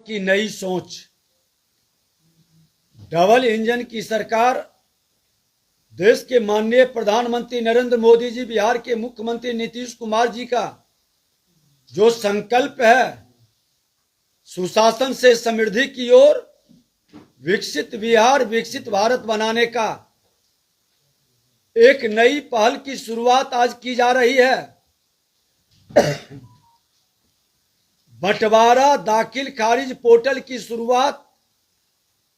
की नई सोच। डबल इंजन की सरकार, देश के माननीय प्रधानमंत्री नरेंद्र मोदी जी, बिहार के मुख्यमंत्री नीतीश कुमार जी का जो संकल्प है सुशासन से समृद्धि की ओर, विकसित बिहार विकसित भारत बनाने का, एक नई पहल की शुरुआत आज की जा रही है। बंटवारा दाखिल खारिज पोर्टल की शुरुआत,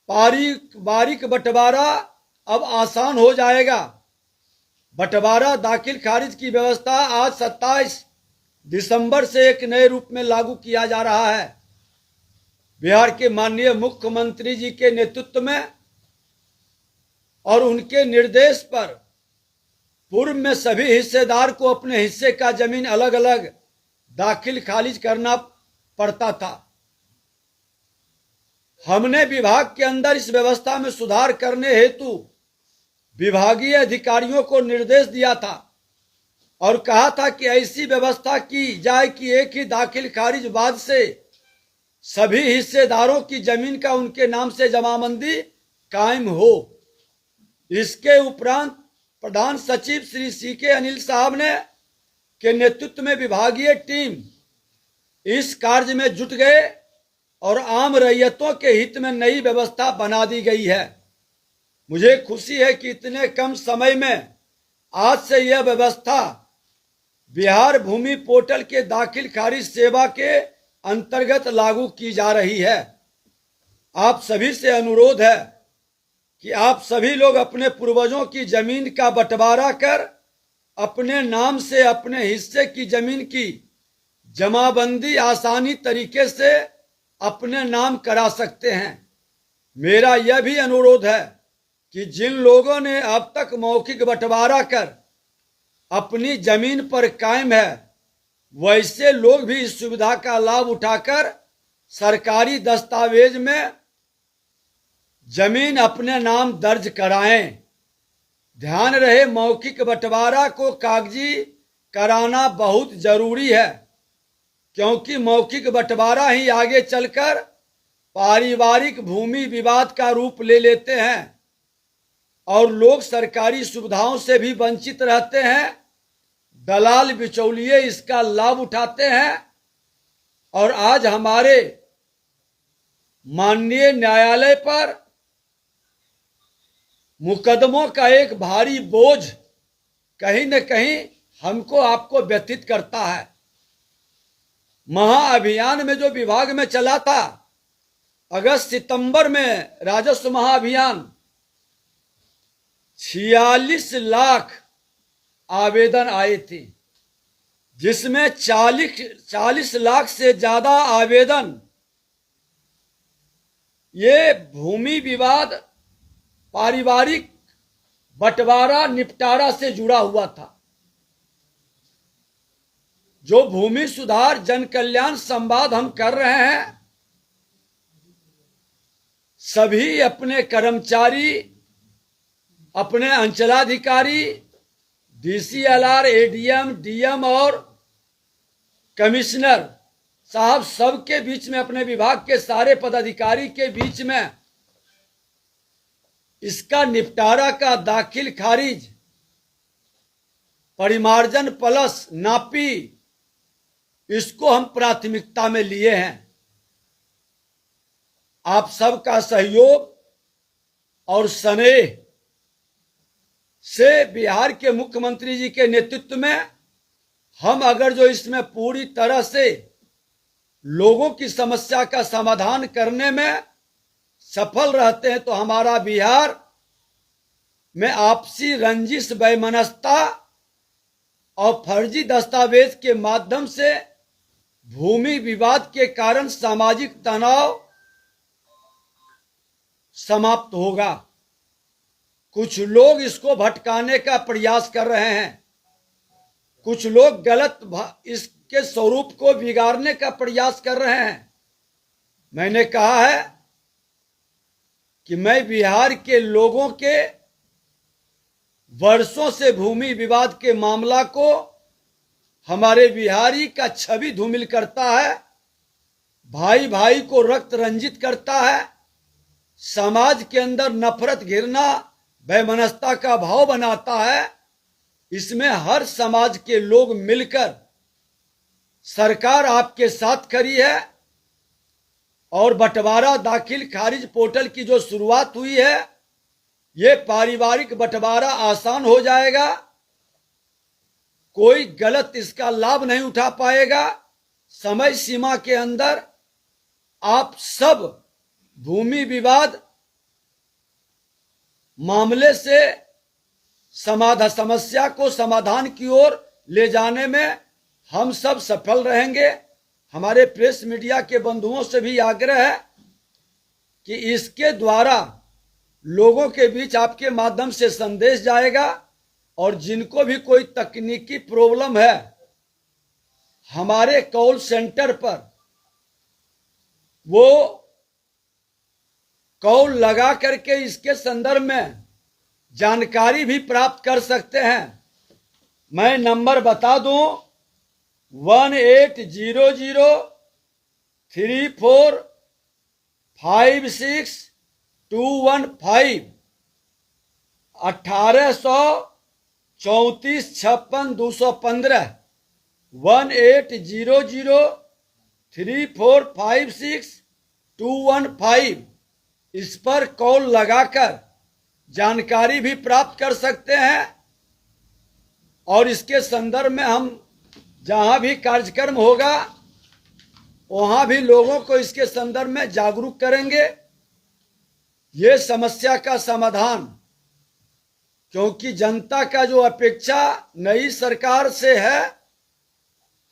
बारीक बंटवारा अब आसान हो जाएगा। बंटवारा दाखिल खारिज की व्यवस्था आज 27 दिसंबर से एक नए रूप में लागू किया जा रहा है। बिहार के माननीय मुख्यमंत्री जी के नेतृत्व में और उनके निर्देश पर पूर्व में सभी हिस्सेदार को अपने हिस्से का जमीन अलग अलग दाखिल खारिज करना पड़ता था। हमने विभाग के अंदर इस व्यवस्था में सुधार करने हेतु विभागीय अधिकारियों को निर्देश दिया था और कहा था कि ऐसी व्यवस्था की जाए कि एक ही दाखिल खारिज बाद से सभी हिस्सेदारों की जमीन का उनके नाम से जमाबंदी कायम हो। इसके उपरांत प्रधान सचिव श्री सीके अनिल साहब ने के नेतृत्व में विभागीय टीम इस कार्य में जुट गए और आम रैयतों के हित में नई व्यवस्था बना दी गई है। मुझे खुशी है कि इतने कम समय में आज से यह व्यवस्था बिहार भूमि पोर्टल के दाखिल खारिज सेवा के अंतर्गत लागू की जा रही है। आप सभी से अनुरोध है कि आप सभी लोग अपने पूर्वजों की जमीन का बंटवारा कर अपने नाम से अपने हिस्से की जमीन की जमाबंदी आसानी तरीके से अपने नाम करा सकते हैं। मेरा यह भी अनुरोध है कि जिन लोगों ने अब तक मौखिक बंटवारा कर अपनी जमीन पर कायम है, वैसे लोग भी इस सुविधा का लाभ उठाकर सरकारी दस्तावेज में जमीन अपने नाम दर्ज कराएं। ध्यान रहे, मौखिक बंटवारा को कागजी कराना बहुत जरूरी है, क्योंकि मौखिक बंटवारा ही आगे चलकर पारिवारिक भूमि विवाद का रूप ले लेते हैं और लोग सरकारी सुविधाओं से भी वंचित रहते हैं। दलाल बिचौलिए इसका लाभ उठाते हैं और आज हमारे माननीय न्यायालय पर मुकदमों का एक भारी बोझ कहीं न कहीं हमको आपको व्यथित करता है। महाअभियान में जो विभाग में चला था, अगस्त सितंबर में राजस्व महाअभियान, 46 लाख आवेदन आए थे, जिसमें 40 लाख से ज्यादा आवेदन ये भूमि विवाद पारिवारिक बंटवारा निपटारा से जुड़ा हुआ था। जो भूमि सुधार जन कल्याण संवाद हम कर रहे हैं, सभी अपने कर्मचारी, अपने अंचलाधिकारी, DCLR, ADM, DM और कमिश्नर साहब सबके बीच में, अपने विभाग के सारे पदाधिकारी के बीच में इसका निपटारा का दाखिल खारिज, परिमार्जन प्लस नापी, इसको हम प्राथमिकता में लिए हैं। आप सबका सहयोग और स्नेह से बिहार के मुख्यमंत्री जी के नेतृत्व में हम अगर जो इसमें पूरी तरह से लोगों की समस्या का समाधान करने में सफल रहते हैं, तो हमारा बिहार में आपसी रंजिश, वैमनस्यता और फर्जी दस्तावेज के माध्यम से भूमि विवाद के कारण सामाजिक तनाव समाप्त होगा। कुछ लोग इसको भटकाने का प्रयास कर रहे हैं, कुछ लोग गलत इसके स्वरूप को बिगाड़ने का प्रयास कर रहे हैं। मैंने कहा है कि मैं बिहार के लोगों के वर्षों से भूमि विवाद के मामला को हमारे बिहारी का छवि धूमिल करता है। भाई भाई को रक्त रंजित करता है, समाज के अंदर नफरत घिरना वैमनस्यता का भाव बनाता है। इसमें हर समाज के लोग मिलकर सरकार आपके साथ खड़ी है और बंटवारा दाखिल खारिज पोर्टल की जो शुरुआत हुई है, ये पारिवारिक बंटवारा आसान हो जाएगा। कोई गलत इसका लाभ नहीं उठा पाएगा। समय सीमा के अंदर आप सब भूमि विवाद मामले से समस्या को समाधान की ओर ले जाने में हम सब सफल रहेंगे। हमारे प्रेस मीडिया के बंधुओं से भी आग्रह है कि इसके द्वारा लोगों के बीच आपके माध्यम से संदेश जाएगा और जिनको भी कोई तकनीकी प्रॉब्लम है, हमारे कॉल सेंटर पर वो कॉल लगा करके इसके संदर्भ में जानकारी भी प्राप्त कर सकते हैं। मैं नंबर बता दूं, 180034562215 1834562215 180034562215 इस पर कॉल लगाकर जानकारी भी प्राप्त कर सकते हैं। और इसके संदर्भ में हम जहां भी कार्यक्रम होगा वहां भी लोगों को इसके संदर्भ में जागरूक करेंगे। ये समस्या का समाधान, क्योंकि जनता का जो अपेक्षा नई सरकार से है,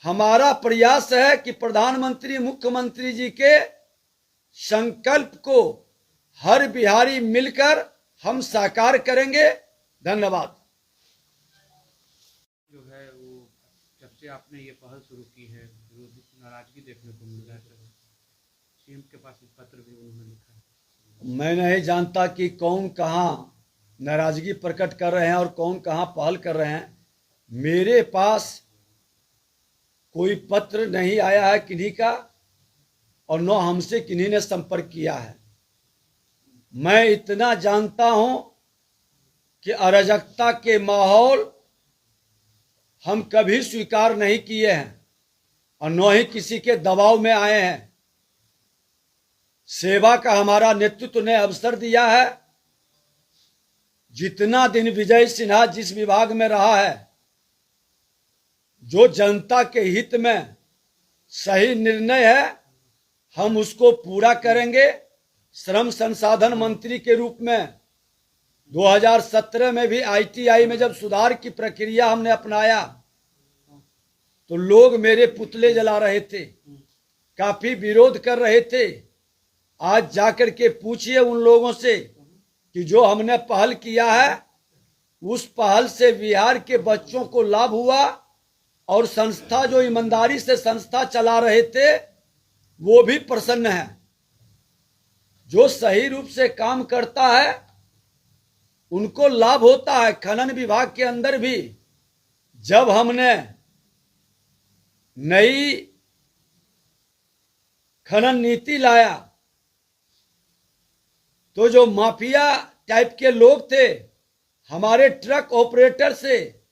हमारा प्रयास है कि प्रधानमंत्री मुख्यमंत्री जी के संकल्प को हर बिहारी मिलकर हम साकार करेंगे। धन्यवाद। जो है वो जब से आपने ये पहल शुरू की है, विरोधी की नाराजगी देखने को मिल रहा है। सीएम के पास एक पत्र भी उन्होंने लिखा है। मैं नहीं जानता कि कौन कहाँ नाराजगी प्रकट कर रहे हैं और कौन कहाँ पहल कर रहे हैं। मेरे पास कोई पत्र नहीं आया है किन्हीं का, और न हमसे किन्हीं ने संपर्क किया है। मैं इतना जानता हूं कि अराजकता के माहौल हम कभी स्वीकार नहीं किए हैं और न ही किसी के दबाव में आए हैं। सेवा का हमारा नेतृत्व ने अवसर दिया है। जितना दिन विजय सिन्हा जिस विभाग में रहा है, जो जनता के हित में सही निर्णय है, हम उसको पूरा करेंगे। श्रम संसाधन मंत्री के रूप में 2017 में भी आईटीआई में जब सुधार की प्रक्रिया हमने अपनाया तो लोग मेरे पुतले जला रहे थे, काफी विरोध कर रहे थे। आज जाकर के पूछिए उन लोगों से कि जो हमने पहल किया है, उस पहल से बिहार के बच्चों को लाभ हुआ और संस्था जो ईमानदारी से संस्था चला रहे थे वो भी प्रसन्न है। जो सही रूप से काम करता है उनको लाभ होता है। खनन विभाग के अंदर भी जब हमने नई खनन नीति लाया तो जो माफिया टाइप के लोग थे, हमारे ट्रक ऑपरेटर से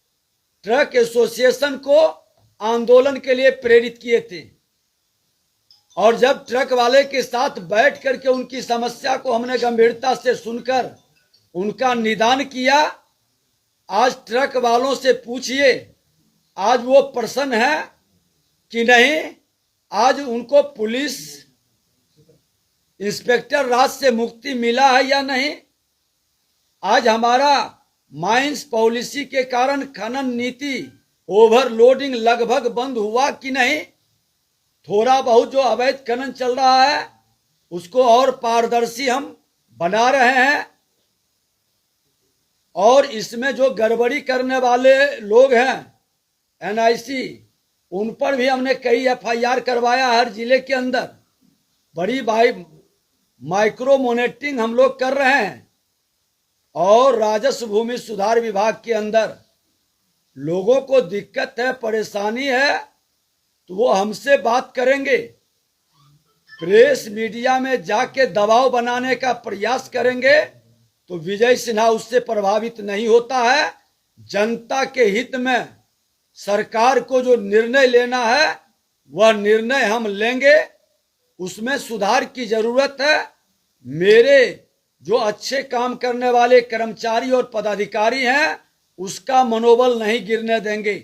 ट्रक एसोसिएशन को आंदोलन के लिए प्रेरित किए थे। और जब ट्रक वाले के साथ बैठ करके उनकी समस्या को हमने गंभीरता से सुनकर उनका निदान किया, आज ट्रक वालों से पूछिए आज वो प्रसन्न है कि नहीं। आज उनको पुलिस इंस्पेक्टर राज से मुक्ति मिला है या नहीं। आज हमारा माइंस पॉलिसी के कारण खनन नीति ओवरलोडिंग लगभग बंद हुआ कि नहीं। थोड़ा बहुत जो अवैध खनन चल रहा है उसको और पारदर्शी हम बना रहे हैं। और इसमें जो गड़बड़ी करने वाले लोग हैं एनआईसी, उन पर भी हमने कई एफआईआर करवाया हर जिले के अंदर। बड़ी माइक्रो मॉनिटरिंग हम लोग कर रहे हैं। और राजस्व भूमि सुधार विभाग के अंदर लोगों को दिक्कत है, परेशानी है, तो वो हमसे बात करेंगे। प्रेस मीडिया में जाके दबाव बनाने का प्रयास करेंगे तो विजय सिन्हा उससे प्रभावित नहीं होता है। जनता के हित में सरकार को जो निर्णय लेना है वह निर्णय हम लेंगे। उसमें सुधार की जरूरत है। मेरे जो अच्छे काम करने वाले कर्मचारी और पदाधिकारी हैं उसका मनोबल नहीं गिरने देंगे।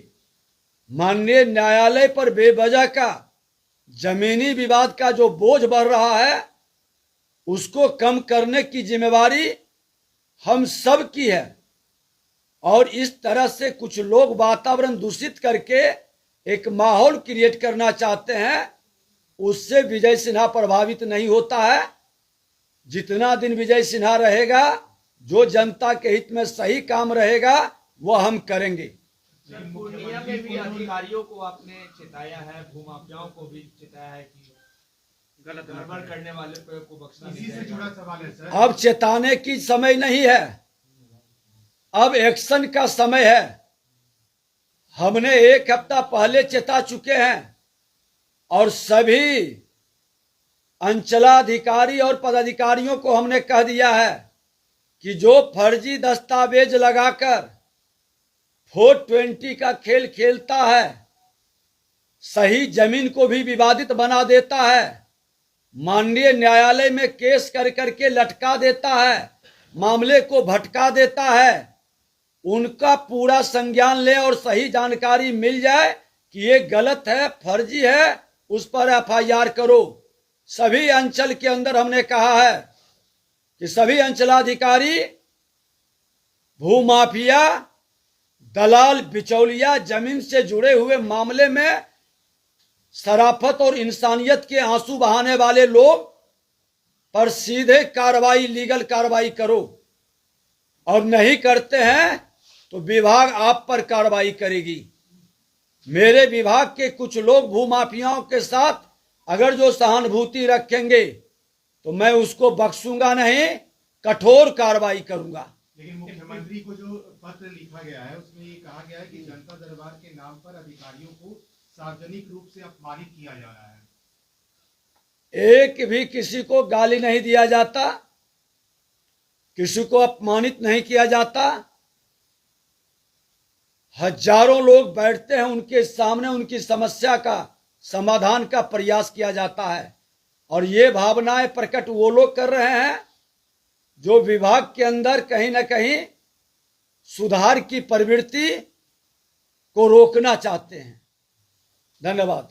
माननीय न्यायालय पर बेवजह का जमीनी विवाद का जो बोझ बढ़ रहा है उसको कम करने की जिम्मेवारी हम सब की है। और इस तरह से कुछ लोग वातावरण दूषित करके एक माहौल क्रिएट करना चाहते हैं, उससे विजय सिन्हा प्रभावित नहीं होता है। जितना दिन विजय सिन्हा रहेगा, जो जनता के हित में सही काम रहेगा वह हम करेंगे। पूर्णिया में भी अधिकारियों को आपने चेताया है, भूमाफियाओं को भी चेताया है कि गलत गड़बड़ करने वाले को बख्शना नहीं इसी से जुड़ा जाएगा। सवाल है सर। अब चेताने की समय नहीं है, अब एक्शन का समय है। हमने 1 हफ्ता पहले चेता चुके हैं और सभी अंचलाधिकारी और पदाधिकारियों को हमने कह दिया है कि जो फर्जी दस्तावेज लगाकर 420 का खेल खेलता है, सही जमीन को भी विवादित बना देता है, माननीय न्यायालय में केस कर करके लटका देता है, मामले को भटका देता है, उनका पूरा संज्ञान ले और सही जानकारी मिल जाए कि ये गलत है, फर्जी है, उस पर FIR करो। सभी अंचल के अंदर हमने कहा है कि सभी अंचलाधिकारी भूमाफिया, दलाल, बिचौलिया, जमीन से जुड़े हुए मामले में शराफत और इंसानियत के आंसू बहाने वाले लोग पर सीधे कार्रवाई, लीगल कार्रवाई करो। और नहीं करते हैं तो विभाग आप पर कार्रवाई करेगी। मेरे विभाग के कुछ लोग भूमाफियाओं के साथ अगर जो सहानुभूति रखेंगे तो मैं उसको बख्शूंगा नहीं, कठोर कार्रवाई करूंगा। लेकिन मुख्यमंत्री को जो पत्र लिखा गया है उसमें ये कहा गया है कि जनता दरबार के नाम पर अधिकारियों को सार्वजनिक रूप से अपमानित किया जा रहा है। एक भी किसी को गाली नहीं दिया जाता, किसी को अपमानित नहीं किया जाता। हजारों लोग बैठते हैं, उनके सामने उनकी समस्या का समाधान का प्रयास किया जाता है। और ये भावनाएं प्रकट वो लोग कर रहे हैं जो विभाग के अंदर कहीं ना कहीं सुधार की प्रवृत्ति को रोकना चाहते हैं। धन्यवाद।